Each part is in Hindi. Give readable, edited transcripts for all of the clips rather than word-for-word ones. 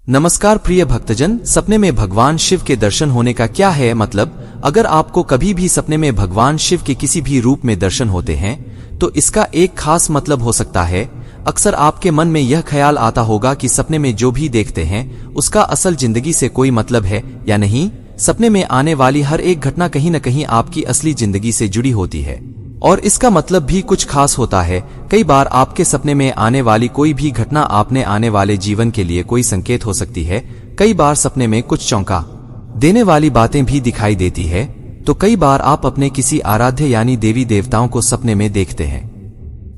नमस्कार प्रिय भक्तजन, सपने में भगवान शिव के दर्शन होने का क्या है मतलब? अगर आपको कभी भी सपने में भगवान शिव के किसी भी रूप में दर्शन होते हैं तो इसका एक खास मतलब हो सकता है। अक्सर आपके मन में यह ख्याल आता होगा कि सपने में जो भी देखते हैं उसका असल जिंदगी से कोई मतलब है या नहीं। सपने में आने वाली हर एक घटना कहीं न कहीं आपकी असली जिंदगी से जुड़ी होती है और इसका मतलब भी कुछ खास होता है। कई बार आपके सपने में आने वाली कोई भी घटना आपने आने वाले जीवन के लिए कोई संकेत हो सकती है। कई बार सपने में कुछ चौंका देने वाली बातें भी दिखाई देती है। तो कई बार आप अपने किसी आराध्य यानी देवी देवताओं को सपने में देखते हैं।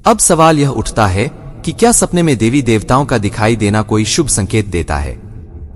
अब सवाल यह उठता है कि क्या सपने में देवी देवताओं का दिखाई देना कोई शुभ संकेत देता है?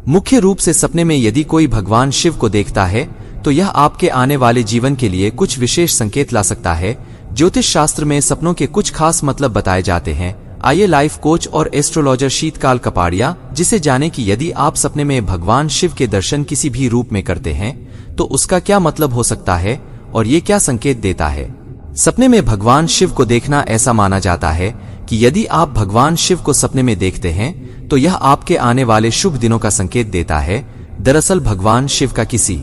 मुख्य रूप से सपने में यदि कोई भगवान शिव को देखता है तो यह आपके आने वाले जीवन के लिए कुछ विशेष संकेत ला सकता है। ज्योतिष शास्त्र में सपनों के कुछ खास मतलब बताए जाते हैं। आइए लाइफ कोच और एस्ट्रोलॉजर शीतकाल कपाड़िया जिसे जाने कि यदि आप सपने में भगवान शिव के दर्शन किसी भी रूप में करते हैं तो उसका क्या मतलब हो सकता है और ये क्या संकेत देता है। सपने में भगवान शिव को देखना ऐसा माना जाता है कि यदि आप भगवान शिव को सपने में देखते हैं तो यह आपके आने वाले शुभ दिनों का संकेत देता है। दरअसल भगवान शिव का किसी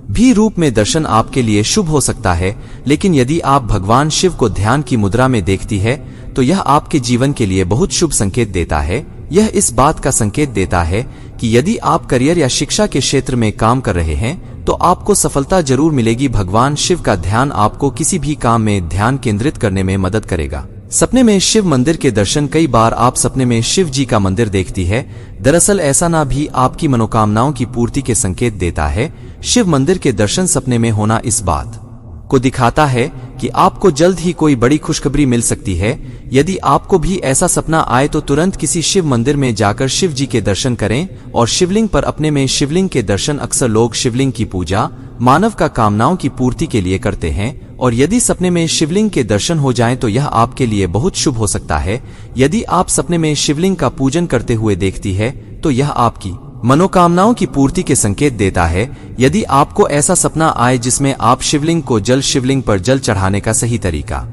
भी रूप में दर्शन आपके लिए शुभ हो सकता है, लेकिन यदि आप भगवान शिव को ध्यान की मुद्रा में देखती है तो यह आपके जीवन के लिए बहुत शुभ संकेत देता है। यह इस बात का संकेत देता है कि यदि आप करियर या शिक्षा के क्षेत्र में काम कर रहे हैं तो आपको सफलता जरूर मिलेगी। भगवान शिव का ध्यान आपको किसी भी काम में ध्यान केंद्रित करने में मदद करेगा। सपने में शिव मंदिर के दर्शन। कई बार आप सपने में शिव जी का मंदिर देखती है। दरअसल ऐसा ना भी आपकी मनोकामनाओं की पूर्ति के संकेत देता है। शिव मंदिर के दर्शन सपने में होना इस बात को दिखाता है कि आपको जल्द ही कोई बड़ी खुशखबरी मिल सकती है। यदि आपको भी ऐसा सपना आए तो तुरंत किसी शिव मंदिर में जाकर शिव जी के दर्शन करें और शिवलिंग पर अपने में शिवलिंग के दर्शन। अक्सर लोग शिवलिंग की पूजा मानव का कामनाओं की पूर्ति के लिए करते हैं और यदि सपने में शिवलिंग के दर्शन हो जाएं तो यह आपके लिए बहुत शुभ हो सकता है। यदि आप सपने में शिवलिंग का पूजन करते हुए देखती है तो यह आपकी मनोकामनाओं की पूर्ति के संकेत देता है। यदि आपको ऐसा सपना आए जिसमें आप शिवलिंग पर जल चढ़ाने का सही तरीका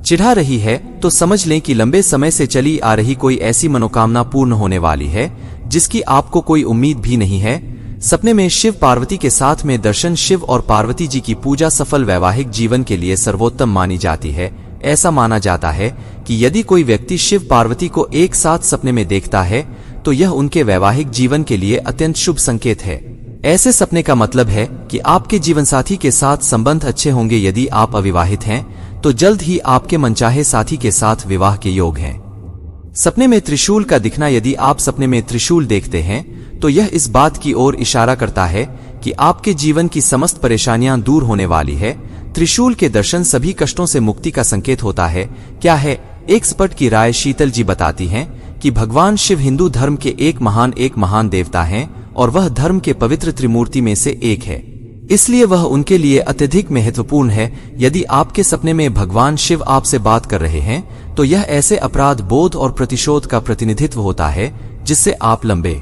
चिढ़ा रही है तो समझ लें कि लंबे समय से चली आ रही कोई ऐसी मनोकामना पूर्ण होने वाली है जिसकी आपको कोई उम्मीद भी नहीं है। सपने में शिव पार्वती के साथ में दर्शन। शिव और पार्वती जी की पूजा सफल वैवाहिक जीवन के लिए सर्वोत्तम मानी जाती है। ऐसा माना जाता है कि यदि कोई व्यक्ति शिव पार्वती को एक साथ सपने में देखता है तो यह उनके वैवाहिक जीवन के लिए अत्यंत शुभ संकेत है। ऐसे सपने का मतलब है कि आपके जीवनसाथी के साथ संबंध अच्छे होंगे। यदि आप अविवाहित हैं तो जल्द ही आपके मनचाहे साथी के साथ विवाह के योग हैं। सपने में त्रिशूल का दिखना। यदि आप सपने में त्रिशूल देखते हैं तो यह इस बात की ओर इशारा करता है कि आपके जीवन की समस्त परेशानियां दूर होने वाली है। त्रिशूल के दर्शन सभी कष्टों से मुक्ति का संकेत होता है। क्या है? एक्सपर्ट की राय शीतल जी बताती हैं कि भगवान शिव हिंदू धर्म के एक महान देवता हैं और वह धर्म के पवित्र त्रिमूर्ति में से एक है, इसलिए वह उनके लिए अत्यधिक महत्वपूर्ण है। यदि आपके सपने में भगवान शिव आपसे बात कर रहे हैं तो यह ऐसे अपराध बोध और प्रतिशोध का प्रतिनिधित्व होता है जिससे आप लंबे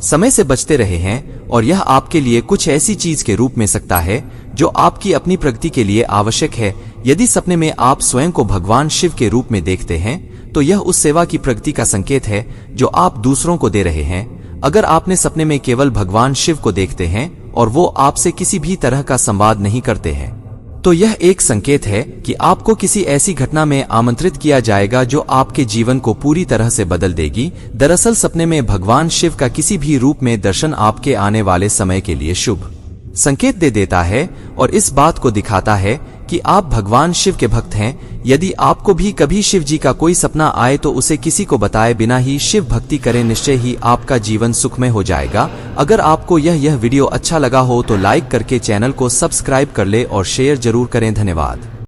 समय से बचते रहे हैं और यह आपके लिए कुछ ऐसी चीज के रूप में सकता है जो आपकी अपनी प्रगति के लिए आवश्यक है। यदि सपने में आप स्वयं को भगवान शिव के रूप में देखते हैं तो यह उस सेवा की प्रगति का संकेत है जो आप दूसरों को दे रहे हैं। अगर आपने सपने में केवल भगवान शिव को देखते हैं और वो आपसे किसी भी तरह का संवाद नहीं करते हैं तो यह एक संकेत है कि आपको किसी ऐसी घटना में आमंत्रित किया जाएगा जो आपके जीवन को पूरी तरह से बदल देगी। दरअसल सपने में भगवान शिव का किसी भी रूप में दर्शन आपके आने वाले समय के लिए शुभ संकेत दे देता है और इस बात को दिखाता है कि आप भगवान शिव के भक्त हैं। यदि आपको भी कभी शिव जी का कोई सपना आए तो उसे किसी को बताए बिना ही शिव भक्ति करें। निश्चय ही आपका जीवन सुखमय हो जाएगा। अगर आपको यह वीडियो अच्छा लगा हो तो लाइक करके चैनल को सब्सक्राइब कर ले और शेयर जरूर करें। धन्यवाद।